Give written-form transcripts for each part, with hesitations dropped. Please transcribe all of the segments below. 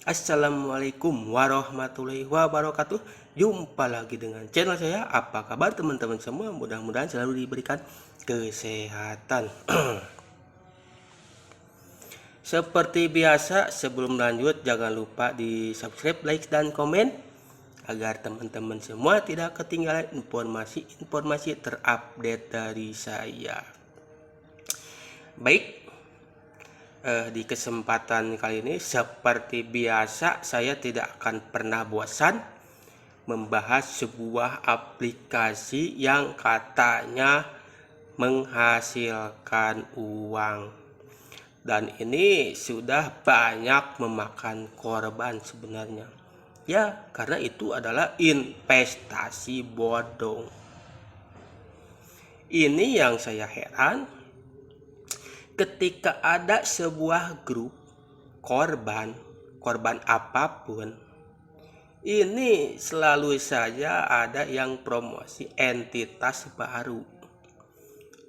Assalamualaikum warahmatullahi wabarakatuh. Jumpa lagi dengan channel saya. Apa kabar teman-teman semua? Mudah-mudahan selalu diberikan kesehatan. Seperti biasa, sebelum lanjut jangan lupa di subscribe, like, dan komen agar teman-teman semua tidak ketinggalan informasi terupdate dari saya. Baik, di kesempatan kali ini seperti biasa saya tidak akan pernah bosan membahas sebuah aplikasi yang katanya menghasilkan uang, dan ini sudah banyak memakan korban sebenarnya ya, karena itu adalah investasi bodong. Ini yang saya heran, ketika ada sebuah grup korban apapun, ini selalu saja ada yang promosi entitas baru.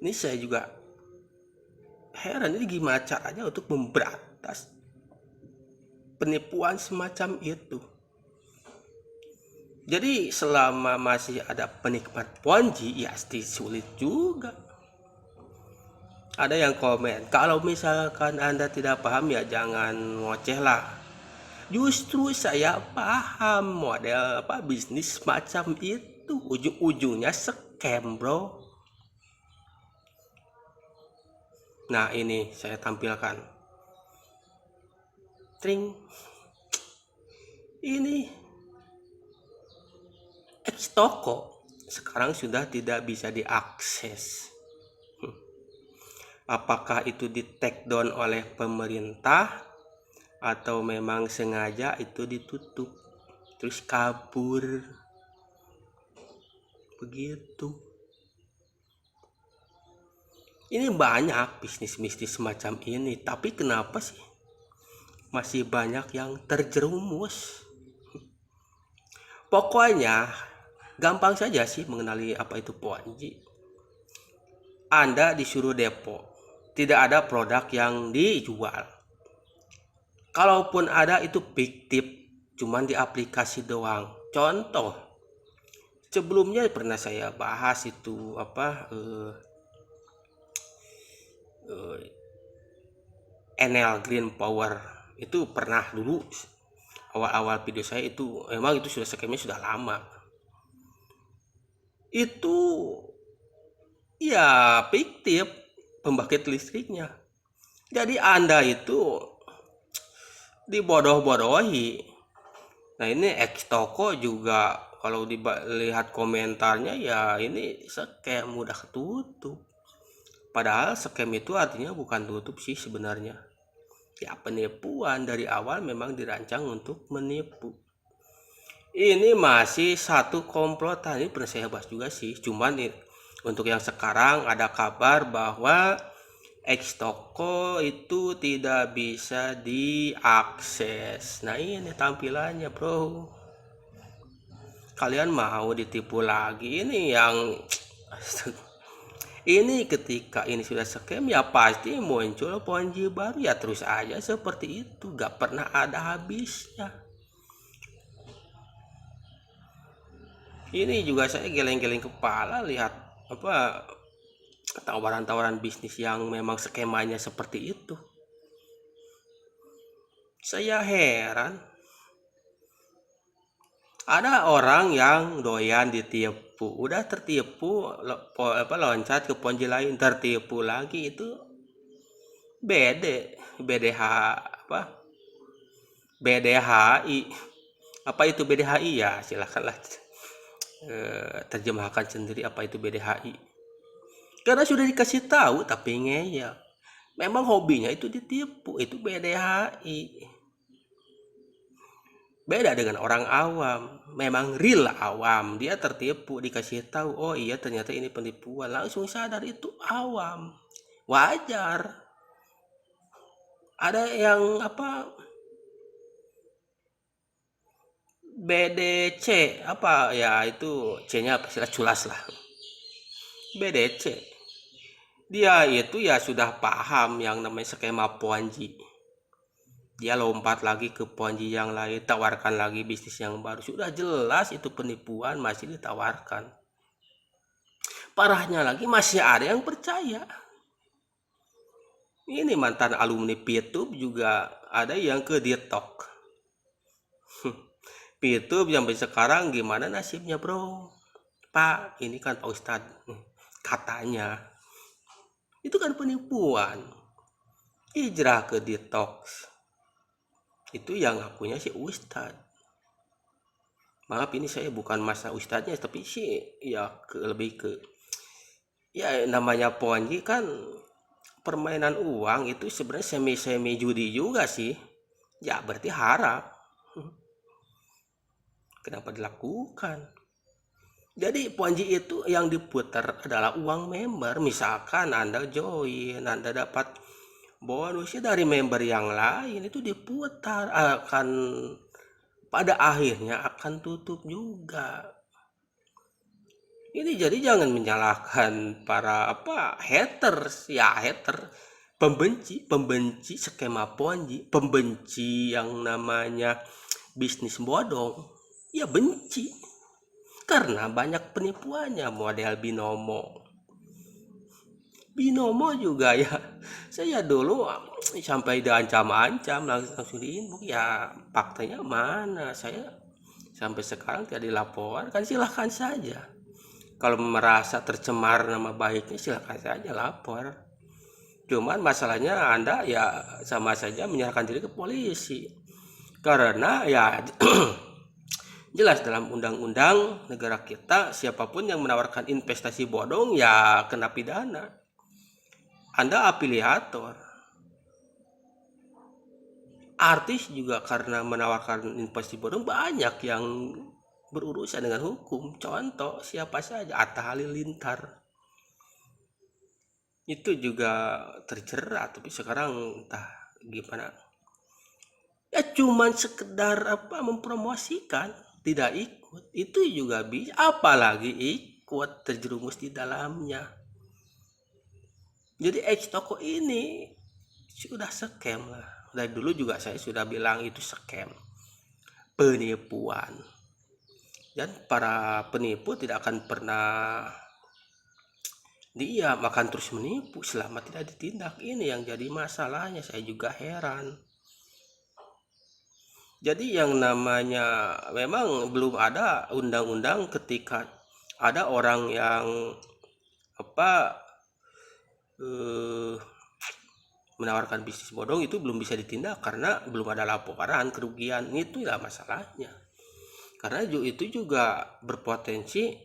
Ini saya juga heran, ini gimana caranya untuk memberantas penipuan semacam itu. Jadi selama masih ada penikmat Ponzi, ya pasti sulit juga. Ada yang komen, kalau misalkan Anda tidak paham ya jangan ngoceh lah. Justru saya paham model bisnis macam itu. Ujung-ujungnya scam, bro. Nah, ini saya tampilkan. Tring. Ini X-Toko sekarang sudah tidak bisa diakses. Apakah itu di take down oleh pemerintah atau memang sengaja itu ditutup terus kabur begitu. Ini banyak bisnis-bisnis semacam ini, tapi kenapa sih masih banyak yang terjerumus? Pokoknya gampang saja sih mengenali apa itu Ponzi. Anda disuruh depo, tidak ada produk yang dijual. Kalaupun ada itu fiktif, cuman di aplikasi doang. Contoh, sebelumnya pernah saya bahas itu Enel Green Power. Itu pernah dulu awal-awal video saya itu, memang itu sudah skemnya sudah lama. Itu ya fiktif pembangkit listriknya. Jadi Anda itu dibodoh-bodohi. Nah, ini X-Toko juga kalau dilihat komentarnya ya ini scam, udah ketutup. Padahal scam itu artinya bukan tutup sih sebenarnya. Ya penipuan dari awal memang dirancang untuk menipu. Ini masih satu komplotan, ini pernah saya bahas juga sih. Cuman untuk yang sekarang ada kabar bahwa X-Toko itu tidak bisa diakses. Nah, ini tampilannya, bro. Kalian mau ditipu lagi? Ini yang ini ketika ini sudah scam ya pasti muncul Ponzi baru, ya terus aja seperti itu, gak pernah ada habisnya. Ini juga saya geleng-geleng kepala lihat tawaran-tawaran bisnis yang memang skemanya seperti itu. Saya heran. Ada orang yang doyan ditipu, udah tertipu loncat ke Ponzi lain, tertipu lagi. Itu BDH BDHI. Apa itu BDHI? Ya silakanlah terjemahkan sendiri apa itu BDHI. Karena sudah dikasih tahu tapi ngeyel. Memang hobinya itu ditipu, itu BDHI. Beda dengan orang awam, memang real awam, dia tertipu, dikasih tahu, oh iya ternyata ini penipuan, langsung sadar itu awam, wajar. Ada yang BDC ya itu C-nya culas lah. BDC dia itu ya sudah paham yang namanya skema Ponzi. dia lompat lagi ke Ponzi yang lain, tawarkan lagi bisnis yang baru. Sudah jelas itu penipuan, masih ditawarkan. Parahnya lagi masih ada yang percaya. Ini mantan alumni YouTube juga ada yang ke TikTok. YouTube sampai sekarang gimana nasibnya bro? Pak, ini kan Pak Ustadz katanya. Itu kan penipuan. Hijrah ke detox. Itu yang ngakunya si Ustadz. Maaf ini saya bukan masa Ustadznya, tapi sih ya lebih ke ya namanya Ponzi kan permainan uang itu sebenarnya semi judi juga sih. Ya berarti haram. Kenapa dilakukan? Jadi Ponzi itu yang diputar adalah uang member. Misalkan Anda join, Anda dapat bonusnya dari member yang lain, itu diputar, akan pada akhirnya akan tutup juga. Ini jadi jangan menyalahkan para haters, ya hater, pembenci skema Ponzi, pembenci yang namanya bisnis bodong, ya benci karena banyak penipuannya. Model binomo juga ya, saya dulu sampai diancam-ancam langsung diinbox, ya faktanya mana, saya sampai sekarang tidak dilaporkan. Silahkan saja kalau merasa tercemar nama baiknya, silahkan saja lapor. Cuman masalahnya Anda ya sama saja menyerahkan diri ke polisi, karena ya jelas dalam undang-undang negara kita, siapapun yang menawarkan investasi bodong ya kena pidana. Anda afiliator. Artis juga karena menawarkan investasi bodong banyak yang berurusan dengan hukum. Contoh siapa saja, Atta Halilintar. Itu juga terjerat, tapi sekarang entah gimana. Ya cuman sekedar mempromosikan, tidak ikut, itu juga bisa. Apalagi ikut terjerumus di dalamnya. Jadi toko ini sudah scam lah. Dari dulu juga saya sudah bilang itu scam, penipuan. Dan para penipu tidak akan pernah diam, akan terus menipu selama tidak ditindak. Ini yang jadi masalahnya, saya juga heran. Jadi yang namanya memang belum ada undang-undang ketika ada orang yang menawarkan bisnis bodong, itu belum bisa ditindak karena belum ada laporan kerugian. Itulah masalahnya, karena itu juga berpotensi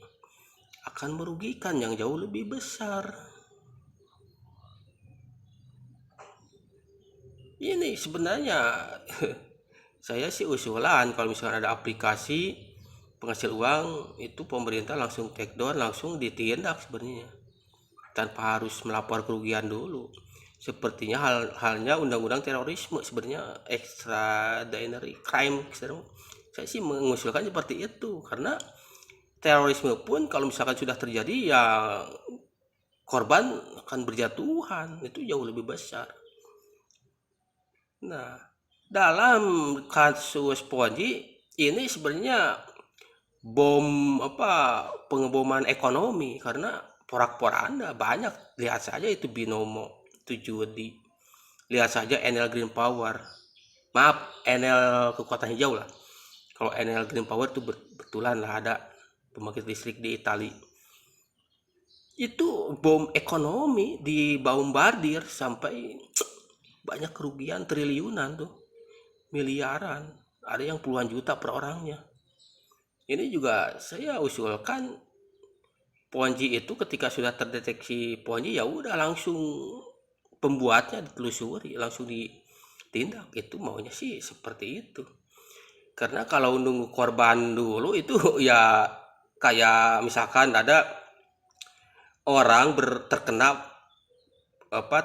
akan merugikan yang jauh lebih besar. Ini sebenarnya saya sih usulan kalau misalnya ada aplikasi penghasil uang, itu pemerintah langsung take down, langsung ditindak sebenarnya, tanpa harus melapor kerugian dulu. Sepertinya halnya undang-undang terorisme, sebenarnya extraordinary crime. Saya sih mengusulkan seperti itu, karena terorisme pun kalau misalkan sudah terjadi ya korban akan berjatuhan, itu jauh lebih besar. Nah, dalam kasus Ponzi ini sebenarnya bom pengeboman ekonomi, karena porak-poranda banyak. Lihat saja itu binomo, itu judi. Lihat saja Enel Green Power. Maaf, Enel kekuatan hijau lah. Kalau Enel Green Power itu betulan lah ada pembangkit listrik di Italia. Itu bom ekonomi, dibombardir sampai banyak kerugian triliunan tuh, miliaran, ada yang puluhan juta per orangnya. Ini juga saya usulkan Ponzi itu ketika sudah terdeteksi Ponzi, ya udah langsung pembuatnya ditelusuri, langsung ditindak. Itu maunya sih seperti itu. Karena kalau nunggu korban dulu itu ya kayak misalkan ada orang terkena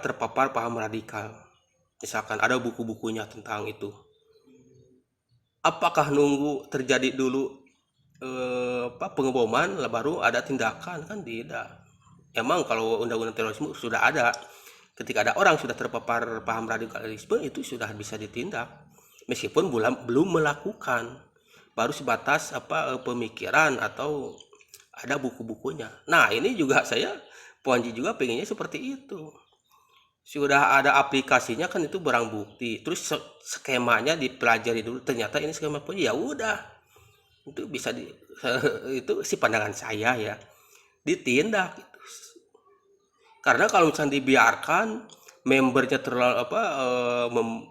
terpapar paham radikal, misalkan ada buku-bukunya tentang itu, apakah nunggu terjadi dulu pengeboman baru ada tindakan? Kan tidak. Emang kalau undang-undang terorisme sudah ada ketika ada orang sudah terpapar paham radikalisme itu sudah bisa ditindak meskipun belum melakukan, baru sebatas pemikiran atau ada buku-bukunya. Nah ini juga saya Ponji juga pengennya seperti itu, sudah ada aplikasinya kan itu barang bukti, terus skemanya dipelajari dulu, ternyata ini skema Ponji, ya udah itu bisa itu si pandangan saya ya, ditindak gitu. Karena kalau misalnya dibiarkan membernya terlalu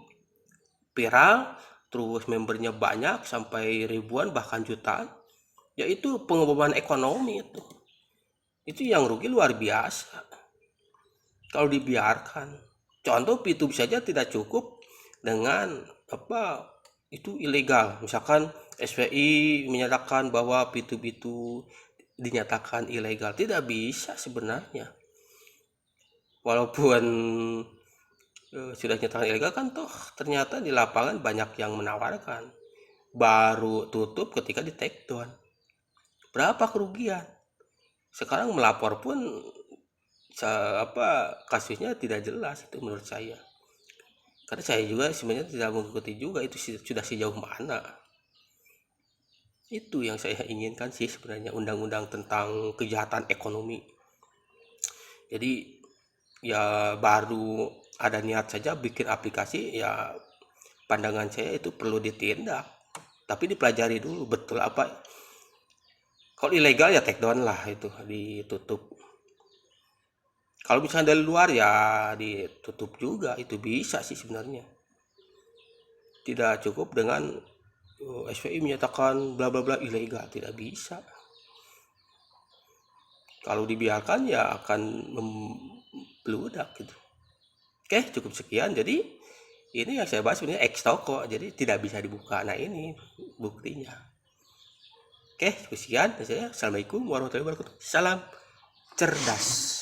viral, terus membernya banyak sampai ribuan bahkan jutaan, ya itu pengeboman ekonomi itu yang rugi luar biasa kalau dibiarkan. Contoh P2P saja tidak cukup dengan itu ilegal, misalkan SPI menyatakan bahwa P2P itu dinyatakan ilegal, tidak bisa sebenarnya. Walaupun sudah nyatakan ilegal kan toh ternyata di lapangan banyak yang menawarkan, baru tutup ketika di take down. Berapa kerugian? Sekarang melapor pun kasusnya tidak jelas itu menurut saya. Karena saya juga sebenarnya tidak mengikuti juga itu sudah sejauh mana. Itu yang saya inginkan sih sebenarnya, undang-undang tentang kejahatan ekonomi. Jadi ya baru ada niat saja bikin aplikasi, ya pandangan saya itu perlu ditindak, tapi dipelajari dulu betul apa. Kalau ilegal ya take down lah, itu ditutup. Kalau misalnya dari luar ya ditutup juga, itu bisa sih sebenarnya. Tidak cukup dengan SPI menyatakan bla bla bla ilegal, tidak bisa. Kalau dibiarkan ya akan membludak gitu. Oke, cukup sekian. Jadi ini yang saya bahas sebenarnya ex toko, jadi tidak bisa dibuka. Nah ini buktinya. Oke, cukup sekian. Assalamualaikum warahmatullahi wabarakatuh. Salam cerdas.